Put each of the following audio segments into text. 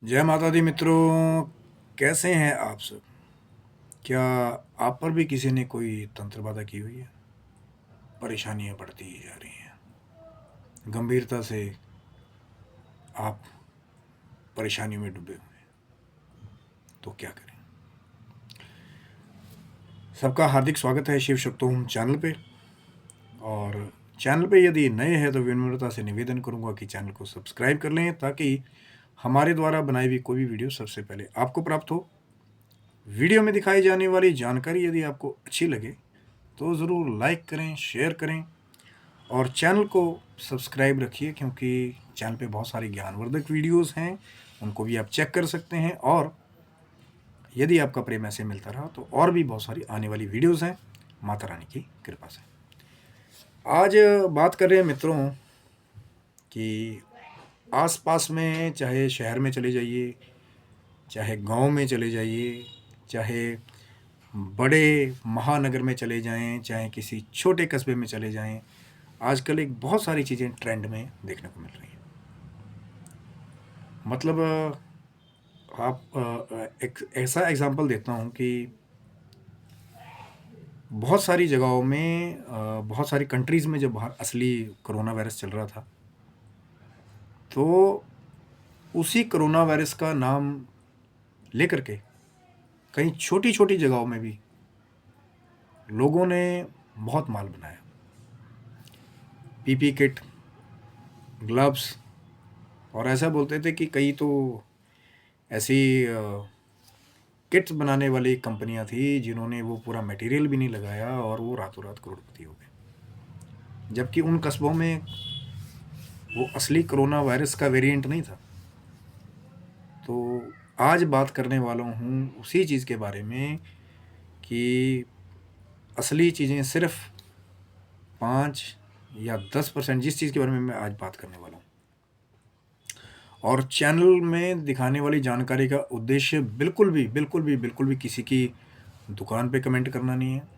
जय माता दी मित्रों। कैसे हैं आप सब? क्या आप पर भी किसी ने कोई तंत्र बाधा की हुई है? परेशानियां बढ़ती ही जा रही हैं। गंभीरता से आप परेशानियों में डूबे हुए हैं, तो क्या करें? सबका हार्दिक स्वागत है शिव शक्तोम चैनल पे। और चैनल पे यदि नए हैं तो विनम्रता से निवेदन करूंगा कि चैनल को सब्सक्राइब कर लें, ताकि हमारे द्वारा बनाई हुई कोई भी वीडियो सबसे पहले आपको प्राप्त हो। वीडियो में दिखाई जाने वाली जानकारी यदि आपको अच्छी लगे तो ज़रूर लाइक करें, शेयर करें और चैनल को सब्सक्राइब रखिए, क्योंकि चैनल पे बहुत सारी ज्ञानवर्धक वीडियोस हैं, उनको भी आप चेक कर सकते हैं। और यदि आपका प्रेम ऐसे मिलता रहा तो और भी बहुत सारी आने वाली वीडियोस हैं, माता रानी की कृपा से। आज बात कर रहे हैं मित्रों कि आसपास में, चाहे शहर में चले जाइए, चाहे गांव में चले जाइए, चाहे बड़े महानगर में चले जाएं, चाहे किसी छोटे कस्बे में चले जाएं, आजकल एक बहुत सारी चीज़ें ट्रेंड में देखने को मिल रही हैं। मतलब एक ऐसा एग्जांपल देता हूँ कि बहुत सारी जगहों में, बहुत सारी कंट्रीज़ में जब बाहर असली कोरोना वायरस चल रहा था, तो उसी कोरोना वायरस का नाम लेकर के कई छोटी छोटी जगहों में भी लोगों ने बहुत माल बनाया। पीपी किट, ग्लव्स, और ऐसा बोलते थे कि कई तो ऐसी किट्स बनाने वाली कंपनियां थी जिन्होंने वो पूरा मटेरियल भी नहीं लगाया और वो रातों रात करोड़पति हो गए, जबकि उन कस्बों में वो असली कोरोना वायरस का वेरिएंट नहीं था। तो आज बात करने वाला हूँ उसी चीज़ के बारे में कि असली चीज़ें सिर्फ 5 या 10% जिस चीज़ के बारे में मैं आज बात करने वाला हूँ। और चैनल में दिखाने वाली जानकारी का उद्देश्य बिल्कुल भी किसी की दुकान पे कमेंट करना नहीं है,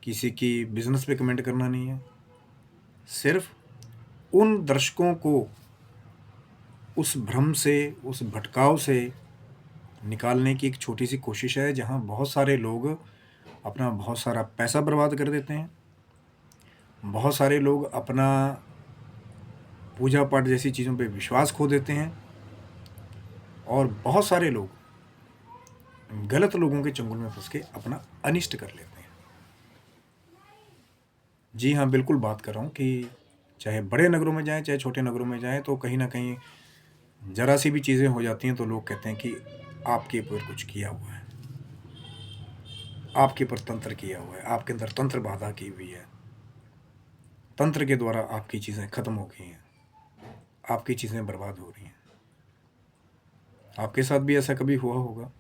किसी की बिजनेस पे कमेंट करना नहीं है। सिर्फ उन दर्शकों को उस भ्रम से, उस भटकाव से निकालने की एक छोटी सी कोशिश है, जहां बहुत सारे लोग अपना बहुत सारा पैसा बर्बाद कर देते हैं, बहुत सारे लोग अपना पूजा पाठ जैसी चीज़ों पे विश्वास खो देते हैं, और बहुत सारे लोग गलत लोगों के चंगुल में फंस के अपना अनिष्ट कर लेते हैं। जी हाँ, बिल्कुल बात कर रहा हूँ कि चाहे बड़े नगरों में जाएं, चाहे छोटे नगरों में जाएं, तो कहीं ना कहीं ज़रा सी भी चीज़ें हो जाती हैं तो लोग कहते हैं कि आपके ऊपर कुछ किया हुआ है, आपके ऊपर तंत्र किया हुआ है, आपके अंदर तंत्र बाधा की हुई है, तंत्र के द्वारा आपकी चीज़ें खत्म हो गई हैं, आपकी चीज़ें बर्बाद हो रही हैं। आपके साथ भी ऐसा कभी हुआ होगा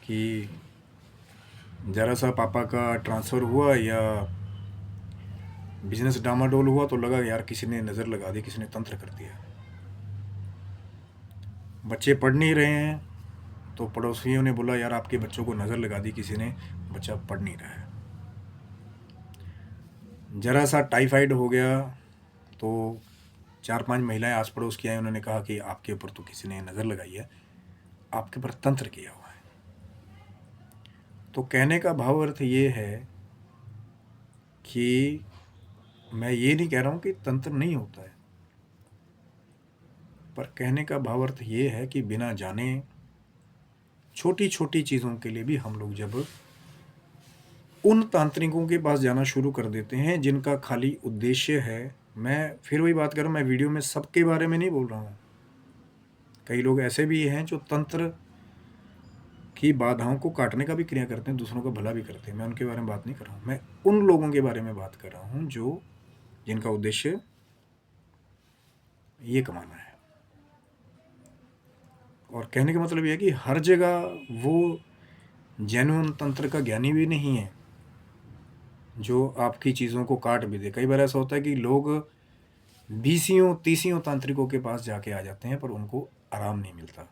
कि ज़रा सा पापा का ट्रांसफ़र हुआ या बिजनेस डामाडोल हुआ तो लगा यार किसी ने नज़र लगा दी, किसी ने तंत्र कर दिया। बच्चे पढ़ नहीं रहे हैं तो पड़ोसियों ने बोला यार आपके बच्चों को नज़र लगा दी किसी ने, बच्चा पढ़ नहीं रहा है। ज़रा सा टाइफाइड हो गया तो 4-5 महिलाएं आस पड़ोस की आई, उन्होंने कहा कि आपके ऊपर तो किसी ने नज़र लगाई है, आपके ऊपर तंत्र किया हुआ है। तो कहने का भाव अर्थ ये है कि मैं ये नहीं कह रहा हूँ कि तंत्र नहीं होता है, पर कहने का भाव अर्थ ये है कि बिना जाने छोटी छोटी चीज़ों के लिए भी हम लोग जब उन तांत्रिकों के पास जाना शुरू कर देते हैं जिनका खाली उद्देश्य है, मैं फिर वही बात कर रहा हूँ, मैं वीडियो में सबके बारे में नहीं बोल रहा हूँ। कई लोग ऐसे भी हैं जो तंत्र की बाधाओं को काटने का भी क्रिया करते हैं, दूसरों का भला भी करते हैं, मैं उनके बारे में बात नहीं कर रहा हूँ। मैं उन लोगों के बारे में बात कर रहा हूँ जो जिनका उद्देश्य ये कमाना है। और कहने का मतलब ये है कि हर जगह वो जेन्युइन तंत्र का ज्ञानी भी नहीं है जो आपकी चीज़ों को काट भी दे। कई बार ऐसा होता है कि लोग 20 तांत्रिकों के पास जाके आ जाते हैं पर उनको आराम नहीं मिलता।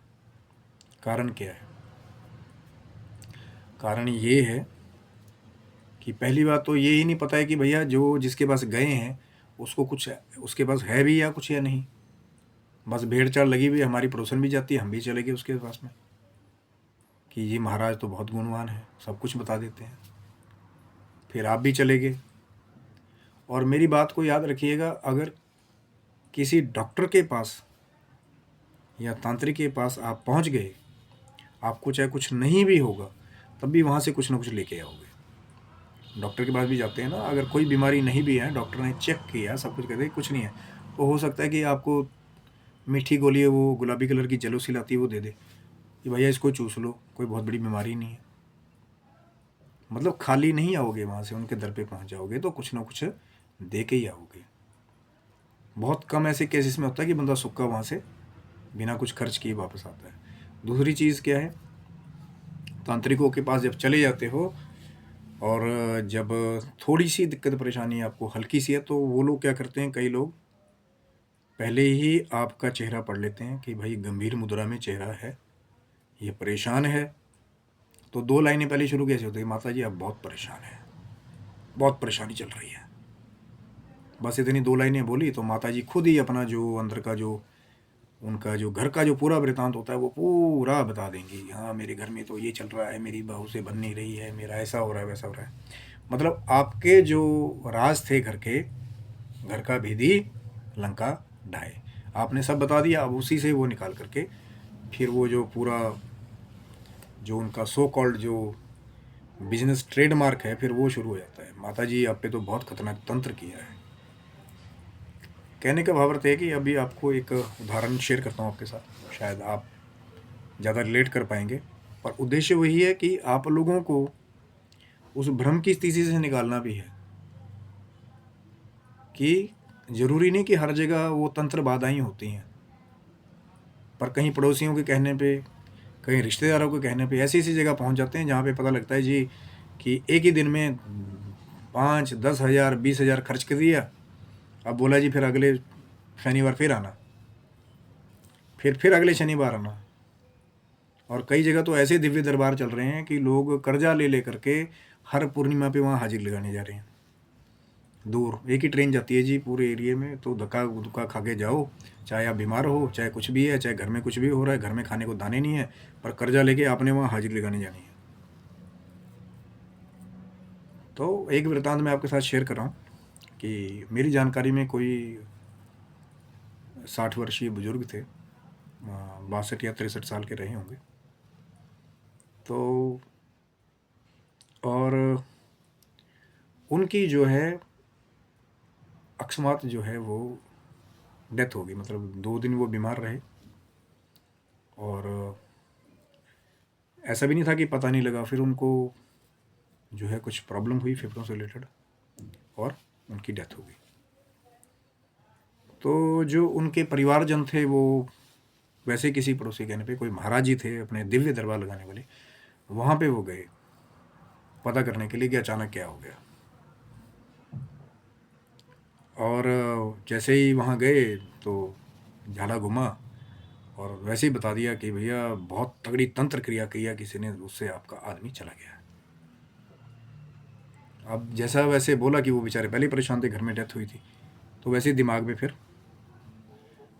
कारण क्या है? कारण ये है कि पहली बात तो ये ही नहीं पता है कि भैया जो जिसके पास गए हैं उसको कुछ उसके पास है भी या कुछ या नहीं। बस भेड़ चाल लगी हुई, हमारी पड़ोसन भी जाती है, हम भी चले गए उसके पास में कि ये महाराज तो बहुत गुणवान है, सब कुछ बता देते हैं। फिर आप भी चले गए। और मेरी बात को याद रखिएगा, अगर किसी डॉक्टर के पास या तांत्रिक के पास आप पहुंच गए, आपको चाहे कुछ नहीं भी होगा तब भी वहाँ से कुछ ना कुछ लेके आओगे। डॉक्टर के पास भी जाते हैं ना, अगर कोई बीमारी नहीं भी है, डॉक्टर ने चेक किया, सब कुछ कहते हैं कुछ नहीं है, तो हो सकता है कि आपको मीठी गोली है, वो गुलाबी कलर की जेलोसिल आती है, वो दे दे कि भैया इसको चूस लो, कोई बहुत बड़ी बीमारी नहीं है। मतलब खाली नहीं आओगे वहाँ से, उनके दर पे पहुँच जाओगे तो कुछ ना कुछ दे के ही आओगे। बहुत कम ऐसे केसेस में होता है कि बंदा सुक्का वहाँ से बिना कुछ खर्च किए वापस आता है। दूसरी चीज़ क्या है, तांत्रिकों के पास जब चले जाते हो और जब थोड़ी सी दिक्कत परेशानी आपको हल्की सी है, तो वो लोग क्या करते हैं, कई लोग पहले ही आपका चेहरा पढ़ लेते हैं कि भाई गंभीर मुद्रा में चेहरा है, ये परेशान है। तो 2 लाइनें पहले शुरू कैसे होती है, माता जी आप बहुत परेशान हैं, बहुत परेशानी चल रही है। बस इतनी 2 लाइनें बोली तो माता जी खुद ही अपना जो अंदर का जो उनका जो घर का जो पूरा वृतांत होता है वो पूरा बता देंगी। हाँ मेरे घर में तो ये चल रहा है, मेरी बहू से बन नहीं रही है, मेरा ऐसा हो रहा है, वैसा हो रहा है। मतलब आपके जो राज थे घर के, घर का भेदी लंका ढाए, आपने सब बता दिया। अब उसी से वो निकाल करके फिर वो जो पूरा जो उनका सो कॉल्ड जो बिजनेस ट्रेडमार्क है, फिर वो शुरू हो जाता है। माता जी आप पे तो बहुत खतरनाक तंत्र किया है। कहने का भावार्थ है कि अभी आपको एक उदाहरण शेयर करता हूँ आपके साथ, शायद आप ज़्यादा रिलेट कर पाएंगे। पर उद्देश्य वही है कि आप लोगों को उस भ्रम की स्थिति से निकालना भी है कि ज़रूरी नहीं कि हर जगह वो तंत्र बाधाएं होती हैं, पर कहीं पड़ोसियों के कहने पे, कहीं रिश्तेदारों के कहने पे ऐसी ऐसी जगह पहुंच जाते हैं जहाँ पे पता लगता है जी कि एक ही दिन में 5-10 हज़ार 20 हज़ार खर्च कर दिया। अब बोला जी फिर अगले शनिवार फिर आना, फिर अगले शनिवार आना। और कई जगह तो ऐसे दिव्य दरबार चल रहे हैं कि लोग कर्जा ले ले करके हर पूर्णिमा पे वहाँ हाजिर लगाने जा रहे हैं। दूर एक ही ट्रेन जाती है जी पूरे एरिया में, तो धक्का धुक्का खा के जाओ, चाहे आप बीमार हो, चाहे कुछ भी है, चाहे घर में कुछ भी हो रहा है, घर में खाने को दाने नहीं है, पर कर्जा लेके आपने वहाँ हाजिर लगाने जानी है। तो एक वृतांत मैं आपके साथ शेयर कर रहा हूँ कि मेरी जानकारी में कोई 60 वर्षीय बुजुर्ग थे, 62 या 63 साल के रहे होंगे। तो और उनकी जो है अकस्मात जो है वो डेथ हो गई। मतलब 2 दिन वो बीमार रहे और ऐसा भी नहीं था कि पता नहीं लगा, फिर उनको जो है कुछ प्रॉब्लम हुई फेफड़ों से रिलेटेड और उनकी डेथ हो गई। तो जो उनके परिवारजन थे वो वैसे किसी पड़ोसी कहने पे, कोई महाराज जी थे अपने दिव्य दरबार लगाने वाले, वहाँ पे वो गए पता करने के लिए कि अचानक क्या हो गया। और जैसे ही वहाँ गए तो झाड़ा घुमा और वैसे ही बता दिया कि भैया बहुत तगड़ी तंत्र क्रिया किया किसी ने, उससे आपका आदमी चला गया। अब जैसा वैसे बोला कि वो बेचारे पहले परेशान थे, घर में डेथ हुई थी, तो वैसे ही दिमाग में फिर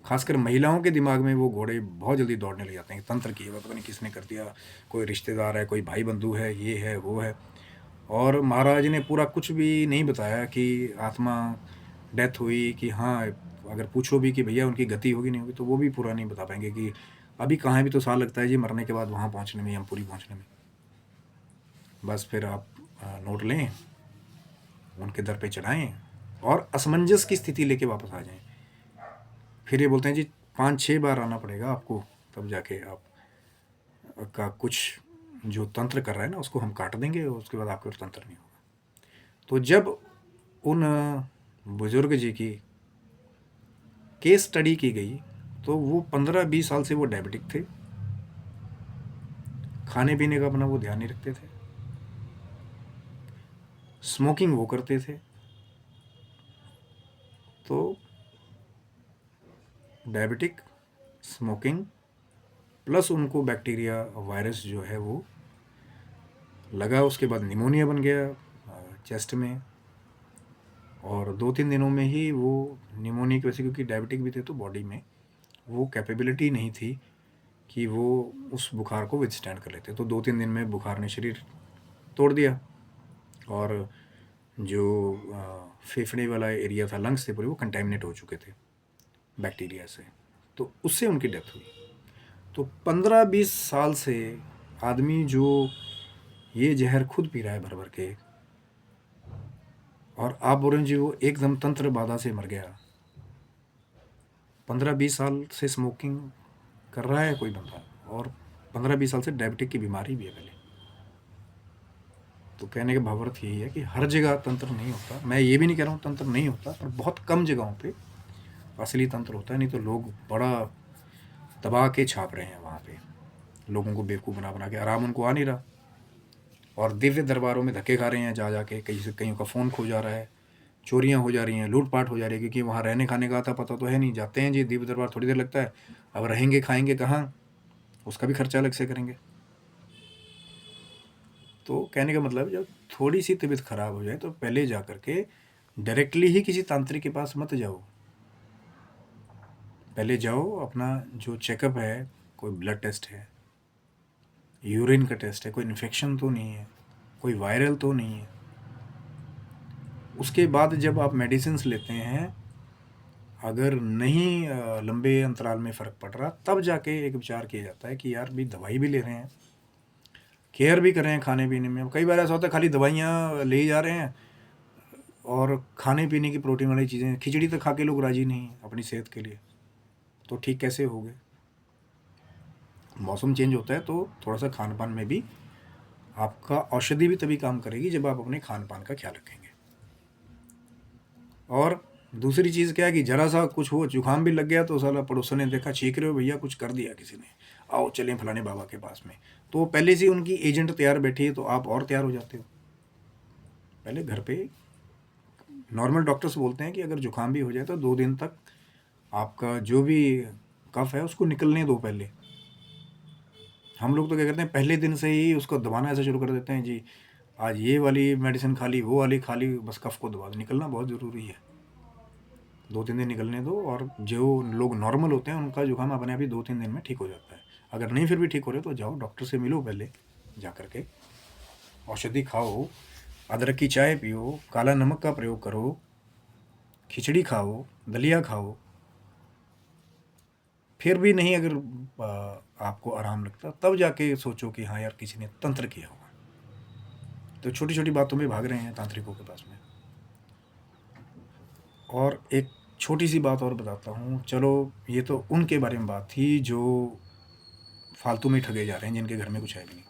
खासकर महिलाओं के दिमाग में वो घोड़े बहुत जल्दी दौड़ने लग जाते हैं। तंत्र किया हुआ पता नहीं किसने कर दिया, कोई रिश्तेदार है, कोई भाई बंधु है, ये है वो है। और महाराज ने पूरा कुछ भी नहीं बताया कि आत्मा डेथ हुई कि हाँ, अगर पूछो भी कि भैया उनकी गति होगी नहीं होगी, तो वो भी पूरा नहीं बता पाएंगे कि अभी कहाँ है, भी तो साल लगता है जी मरने के बाद वहाँ पहुँचने में, यमपुरी पहुँचने में। बस फिर आप नोट लें, उनके दर पे चढ़ाएं और असमंजस की स्थिति लेके वापस आ जाएं। फिर ये बोलते हैं जी 5-6 बार आना पड़ेगा आपको, तब जाके आप का कुछ जो तंत्र कर रहा है ना उसको हम काट देंगे और उसके बाद आपके तंत्र नहीं होगा। तो जब उन बुजुर्ग जी की केस स्टडी की गई तो वो 15-20 साल से वो डायबिटिक थे, खाने पीने का अपना वो ध्यान नहीं रखते थे, स्मोकिंग वो करते थे। तो डायबिटिक, स्मोकिंग प्लस उनको बैक्टीरिया वायरस जो है वो लगा, उसके बाद निमोनिया बन गया चेस्ट में, और 2-3 दिनों में ही वो निमोनिया की वजह से, क्योंकि डायबिटिक भी थे तो बॉडी में वो कैपेबिलिटी नहीं थी कि वो उस बुखार को विथस्टैंड कर लेते। तो 2-3 दिन में बुखार ने शरीर तोड़ दिया और जो फेफड़े वाला एरिया था, लंग्स थे पूरे, वो कंटेमिनेट हो चुके थे बैक्टीरिया से, तो उससे उनकी डेथ हुई। तो 15-20 साल से आदमी जो ये जहर खुद पी रहा है भर भर के, और आप बोल रहे हैं जी वो एकदम तंत्र बाधा से मर गया। 15-20 साल से स्मोकिंग कर रहा है कोई बंदा, और 15-20 साल से डायबिटिक की बीमारी भी है पहले। तो कहने का भावार्थ यही है कि हर जगह तंत्र नहीं होता। मैं ये भी नहीं कह रहा हूँ तंत्र नहीं होता, पर बहुत कम जगहों पे असली तंत्र होता है। नहीं तो लोग बड़ा दबा के छाप रहे हैं वहाँ पे, लोगों को बेवकूफ़ बना बना के। आराम उनको आ नहीं रहा, और दिव्य दरबारों में धक्के खा रहे हैं जा जाके। कहीं से कहीं का फ़ोन खो जा रहा है, चोरियां हो जा रही हैं, लूटपाट हो जा रही है, क्योंकि वहाँ रहने खाने का आता पता तो है नहीं। जाते हैं जी दिव्य दरबार, थोड़ी देर लगता है, अब रहेंगे खाएंगे कहाँ, उसका भी खर्चा अलग से करेंगे। तो कहने का मतलब, जब थोड़ी सी तबीयत खराब हो जाए तो पहले जा कर के डायरेक्टली ही किसी तांत्रिक के पास मत जाओ। पहले जाओ, अपना जो चेकअप है, कोई ब्लड टेस्ट है, यूरिन का टेस्ट है, कोई इन्फेक्शन तो नहीं है, कोई वायरल तो नहीं है। उसके बाद जब आप मेडिसिन लेते हैं, अगर नहीं लंबे अंतराल में फ़र्क पड़ रहा, तब जाके एक विचार किया जाता है कि यार भी दवाई भी ले रहे हैं, केयर भी कर रहे हैं खाने पीने में। कई बार ऐसा होता है खाली दवाइयाँ ले ही जा रहे हैं, और खाने पीने की प्रोटीन वाली चीज़ें, खिचड़ी तो खा के लोग राजी नहीं हैं अपनी सेहत के लिए। तो ठीक कैसे हो गए? मौसम चेंज होता है तो थोड़ा सा खान पान में भी आपका औषधि भी तभी काम करेगी जब आप अपने खान पान का ख्याल रखेंगे। और दूसरी चीज़ क्या है कि ज़रा सा कुछ हो, जुकाम भी लग गया तो साला पड़ोसन ने देखा छींक रहे हो भैया, कुछ कर दिया किसी ने, आओ चलें फलाने बाबा के पास में। तो पहले से उनकी एजेंट तैयार बैठी है, तो आप और तैयार हो जाते हो। पहले घर पे नॉर्मल डॉक्टर्स बोलते हैं कि अगर जुकाम भी हो जाए तो 2 दिन तक आपका जो भी कफ है उसको निकलने दो पहले। हम लोग तो क्या करते हैं, पहले दिन से ही उसको दबाना ऐसा शुरू कर देते हैं जी, आज ये वाली मेडिसिन खा ली, वो वाली खा ली, बस कफ को दबा दो। निकलना बहुत ज़रूरी है, 2-3 दिन निकलने दो। और जो लोग नॉर्मल होते हैं उनका जुकाम अपने आप ही 2-3 दिन में ठीक हो जाता है। अगर नहीं फिर भी ठीक हो रहे तो जाओ डॉक्टर से मिलो पहले जा कर के, औषधि खाओ, अदरक की चाय पियो, काला नमक का प्रयोग करो, खिचड़ी खाओ, दलिया खाओ। फिर भी नहीं अगर आपको आराम लगता, तब जाके सोचो कि हाँ यार किसी ने तंत्र किया होगा। तो छोटी छोटी बातों में भाग रहे हैं तांत्रिकों के पास में। और एक छोटी सी बात और बताता हूँ, चलो ये तो उनके बारे में बात थी जो फालतू में ठगे जा रहे हैं, जिनके घर में कुछ है भी नहीं।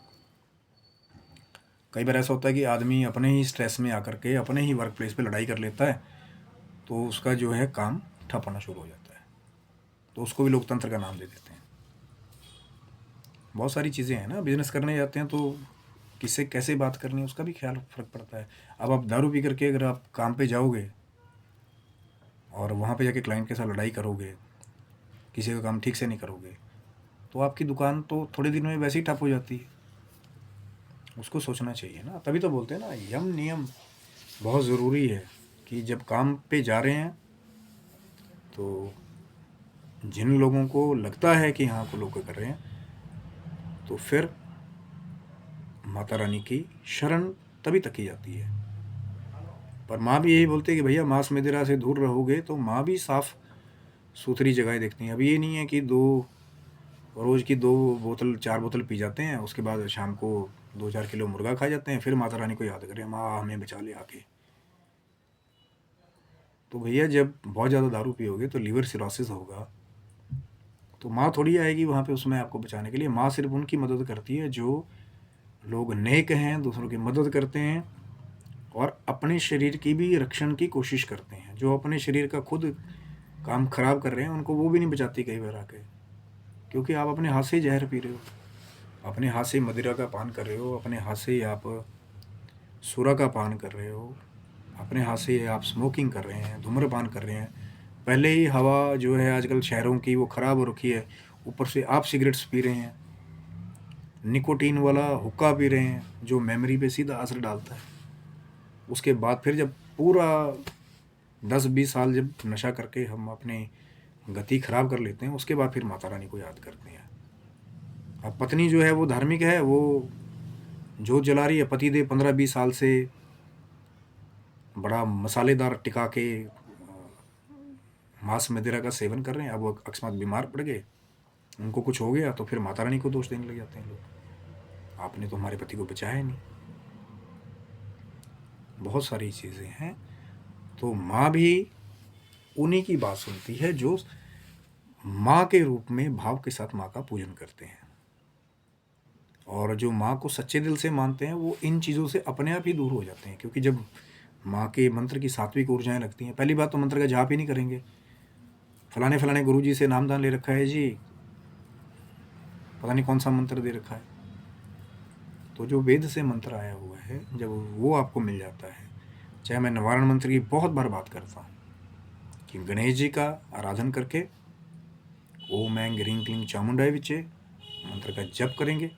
कई बार ऐसा होता है कि आदमी अपने ही स्ट्रेस में आकर के अपने ही वर्क प्लेस पे लड़ाई कर लेता है, तो उसका जो है काम ठप होना शुरू हो जाता है, तो उसको भी लोग तंत्र का नाम दे देते हैं। बहुत सारी चीज़ें हैं ना, बिजनेस करने जाते हैं तो किससे कैसे बात करनी है उसका भी ख्याल फ़र्क पड़ता है। अब आप दारू पी करके अगर आप काम पे जाओगे और वहाँ पे जाके क्लाइंट के साथ लड़ाई करोगे, किसी का काम ठीक से नहीं करोगे, तो आपकी दुकान तो थोड़े दिन में वैसे ही ठप हो जाती है। उसको सोचना चाहिए ना, तभी तो बोलते हैं ना, यम नियम बहुत ज़रूरी है कि जब काम पे जा रहे हैं तो जिन लोगों को लगता है कि हाँ को लोग कर रहे हैं, तो फिर माता रानी की शरण तभी तक की जाती है। पर माँ भी यही बोलती है कि भैया मांस मदिरा से दूर रहोगे, तो माँ भी साफ़ सुथरी जगह देखती हैं। अब ये नहीं है कि रोज़ की 2 बोतल 4 बोतल पी जाते हैं, उसके बाद शाम को 2-4 किलो मुर्गा खा जाते हैं, फिर माता रानी को याद करें, माँ हमें बचा ले आके। तो भैया जब बहुत ज़्यादा दारू पियोगे तो लीवर सिरोसिस होगा, तो माँ थोड़ी आएगी वहाँ पे उसमें आपको बचाने के लिए। माँ सिर्फ उनकी मदद करती है जो लोग नेक हैं, दूसरों की मदद करते हैं और अपने शरीर की भी रक्षण की कोशिश करते हैं। जो अपने शरीर का खुद काम खराब कर रहे हैं उनको वो भी नहीं बचाती कई बार आके, क्योंकि आप अपने हाथ से जहर पी रहे हो, अपने हाथ से मदिरा का पान कर रहे हो, अपने हाथ से आप सुरा का पान कर रहे हो, अपने हाथ से आप स्मोकिंग कर रहे हैं, धूम्रपान कर रहे हैं। पहले ही हवा जो है आजकल शहरों की वो ख़राब हो रखी है, ऊपर से आप सिगरेट्स पी रहे हैं, निकोटीन वाला हुक्का पी रहे हैं जो मेमोरी पे सीधा असर डालता है। उसके बाद फिर जब पूरा 10-20 साल जब नशा करके हम अपने गति खराब कर लेते हैं, उसके बाद फिर माता रानी को याद करते हैं। अब पत्नी जो है वो धार्मिक है, वो जोत जला रही है, पतिदेव 15-20 साल से बड़ा मसालेदार टिका के मांस मदिरा का सेवन कर रहे हैं। अब वो अकस्मात बीमार पड़ गए, उनको कुछ हो गया, तो फिर माता रानी को दोष देने लग जाते हैं लोग, आपने तो हमारे पति को बचाया नहीं। बहुत सारी चीज़ें हैं। तो माँ भी उन्हीं की बात सुनती है जो माँ के रूप में भाव के साथ माँ का पूजन करते हैं, और जो माँ को सच्चे दिल से मानते हैं वो इन चीज़ों से अपने आप ही दूर हो जाते हैं। क्योंकि जब माँ के मंत्र की सात्विक ऊर्जाएं लगती हैं, पहली बात तो मंत्र का जाप ही नहीं करेंगे। फलाने फलाने गुरु जी से नामदान ले रखा है जी, पता नहीं कौन सा मंत्र दे रखा है। तो जो वेद से मंत्र आया हुआ है, जब वो आपको मिल जाता है, चाहे मैं निवारण मंत्र की बहुत बार बात करता हूँ कि गणेश जी का आराधन करके ओम ऐं ह्रीं क्लीं चामुंडाय विचे मंत्र का जप करेंगे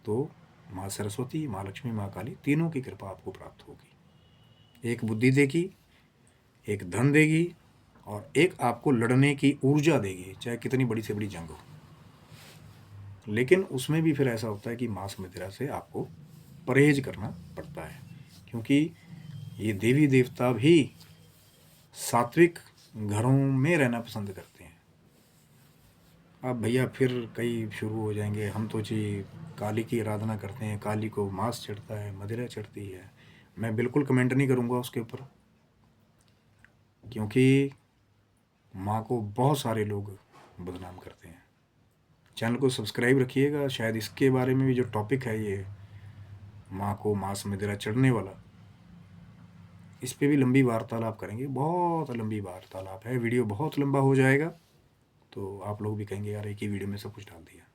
तो माँ सरस्वती, माँ लक्ष्मी, माँ काली तीनों की कृपा आपको प्राप्त होगी। एक बुद्धि देगी, एक धन देगी, और एक आपको लड़ने की ऊर्जा देगी, चाहे कितनी बड़ी से बड़ी जंग हो। लेकिन उसमें भी फिर ऐसा होता है कि मांस मदिरा से आपको परहेज करना पड़ता है, क्योंकि ये देवी देवता भी सात्विक घरों में रहना पसंद करते हैं। अब भैया फिर कई शुरू हो जाएंगे, हम तो जी काली की आराधना करते हैं, काली को मांस चढ़ता है, मदिरा चढ़ती है। मैं बिल्कुल कमेंट नहीं करूँगा उसके ऊपर, क्योंकि माँ को बहुत सारे लोग बदनाम करते हैं। चैनल को सब्सक्राइब रखिएगा, शायद इसके बारे में भी जो टॉपिक है ये माँ को मांस मदिरा चढ़ने वाला, इस पे भी लंबी वार्तालाप करेंगे। बहुत लंबी वार्तालाप है, वीडियो बहुत लंबा हो जाएगा, तो आप लोग भी कहेंगे यार एक ही वीडियो में सब कुछ डाल दिया।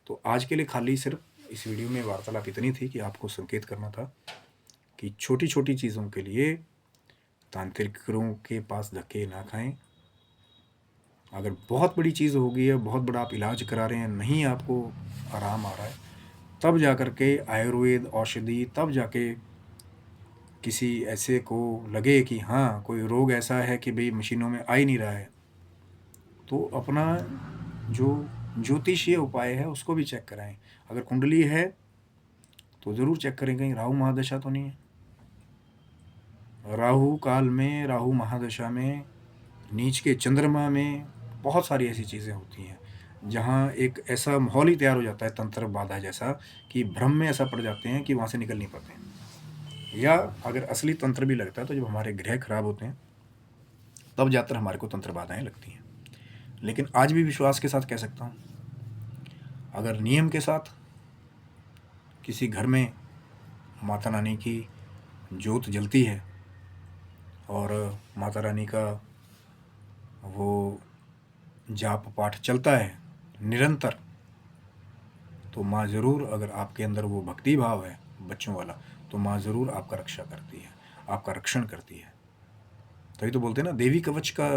तो आज के लिए खाली सिर्फ इस वीडियो में वार्तालाप इतनी थी कि आपको संकेत करना था कि छोटी छोटी चीज़ों के लिए तांत्रिकों के पास धक्के ना खाएं। अगर बहुत बड़ी चीज़ हो गई है, बहुत बड़ा आप इलाज करा रहे हैं, नहीं आपको आराम आ रहा है, तब जा कर के आयुर्वेद औषधि, तब जाके किसी ऐसे को लगे कि हाँ कोई रोग ऐसा है कि भाई मशीनों में आ ही नहीं रहा है, तो अपना जो ज्योतिषीय उपाय है उसको भी चेक कराएं। अगर कुंडली है तो ज़रूर चेक करें कहीं राहु महादशा तो नहीं है। राहु काल में, राहु महादशा में, नीच के चंद्रमा में बहुत सारी ऐसी चीज़ें होती हैं जहाँ एक ऐसा माहौल ही तैयार हो जाता है तंत्र बाधा जैसा, कि भ्रम में ऐसा पड़ जाते हैं कि वहाँ से निकल नहीं पाते हैं। या अगर असली तंत्र भी लगता है तो जब हमारे ग्रह खराब होते हैं तब ज़्यादातर हमारे को तंत्र बाधाएँ लगती हैं। लेकिन आज भी विश्वास के साथ कह सकता हूँ, अगर नियम के साथ किसी घर में माता रानी की जोत जलती है और माता रानी का वो जाप पाठ चलता है निरंतर, तो माँ ज़रूर, अगर आपके अंदर वो भक्ति भाव है बच्चों वाला, तो माँ ज़रूर आपका रक्षा करती है, आपका रक्षण करती है। तभी तो बोलते हैं ना देवी कवच का।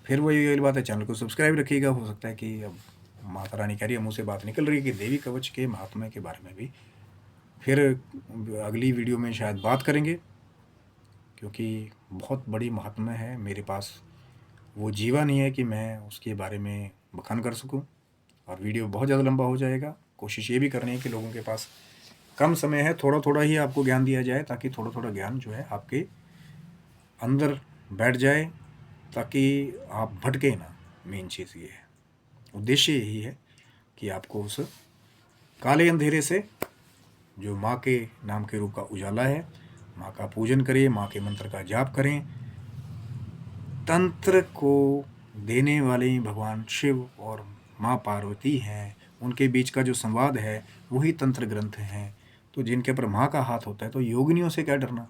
फिर वही बात है, चैनल को सब्सक्राइब रखिएगा। हो सकता है कि अब माता रानी कह रही है, मुँह से बात निकल रही है कि देवी कवच के महात्म्य के बारे में भी फिर अगली वीडियो में शायद बात करेंगे, क्योंकि बहुत बड़ी महात्म्य है। मेरे पास वो जीवा नहीं है कि मैं उसके बारे में बखान कर सकूं, और वीडियो बहुत ज़्यादा लंबा हो जाएगा। कोशिश ये भी करनी है कि लोगों के पास कम समय है, थोड़ा थोड़ा ही आपको ज्ञान दिया जाए, ताकि थोड़ा थोड़ा ज्ञान जो है आपके अंदर बैठ जाए, ताकि आप भटके ना। मेन चीज़ ये है, उद्देश्य यही है कि आपको उस काले अंधेरे से, जो माँ के नाम के रूप का उजाला है, माँ का पूजन करें, माँ के मंत्र का जाप करें। तंत्र को देने वाले भगवान शिव और माँ पार्वती हैं, उनके बीच का जो संवाद है वही तंत्र ग्रंथ हैं। तो जिनके ऊपर माँ का हाथ होता है, तो योगिनियों से क्या डरना।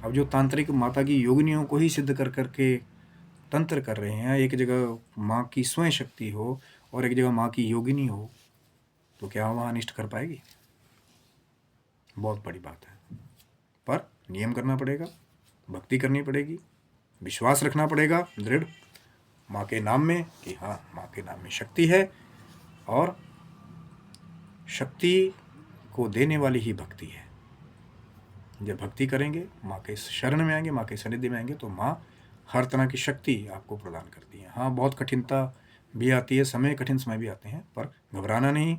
अब जो तांत्रिक माता की योगिनियों को ही सिद्ध कर करके तंत्र कर रहे हैं, एक जगह माँ की स्वयं शक्ति हो और एक जगह माँ की योगिनी हो, तो क्या वहाँ अनिष्ट कर पाएगी? बहुत बड़ी बात है। पर नियम करना पड़ेगा, भक्ति करनी पड़ेगी, विश्वास रखना पड़ेगा दृढ़ माँ के नाम में कि हाँ माँ के नाम में शक्ति है, और शक्ति को देने वाली ही भक्ति है। जब भक्ति करेंगे, माँ के शरण में आएंगे, माँ के सानिध्य में आएंगे, तो माँ हर तरह की शक्ति आपको प्रदान करती है। हाँ, बहुत कठिनता भी आती है, कठिन समय भी आते हैं, पर घबराना नहीं।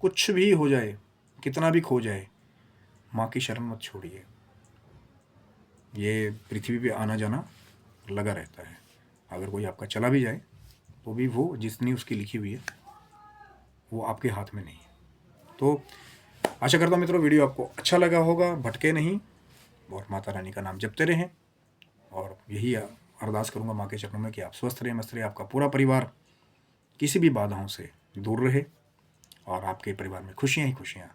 कुछ भी हो जाए, कितना भी खो जाए, माँ की शरण मत छोड़िए। ये पृथ्वी पे आना जाना लगा रहता है। अगर कोई आपका चला भी जाए तो भी वो जितनी उसकी लिखी हुई है वो आपके हाथ में नहीं है। तो आशा करता हूँ मित्रों वीडियो आपको अच्छा लगा होगा, भटके नहीं और माता रानी का नाम जपते रहें। और यही अरदास करूँगा माँ के चरणों में कि आप स्वस्थ रहें, मस्त रहें, आपका पूरा परिवार किसी भी बाधाओं से दूर रहे और आपके परिवार में खुशियाँ ही खुशियाँ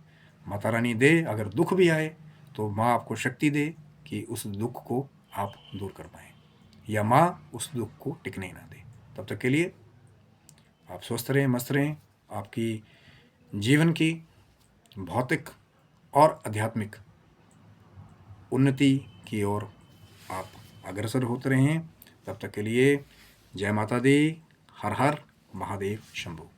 माता रानी दे। अगर दुख भी आए तो माँ आपको शक्ति दे कि उस दुख को आप दूर कर पाएँ, या माँ उस दुख को टिकने ही ना दे। तब तक के लिए आप स्वस्थ रहें, मस्त रहें, आपकी जीवन की भौतिक और आध्यात्मिक उन्नति की ओर आप अग्रसर होते रहें। तब तक के लिए जय माता दी। हर हर महादेव शंभू।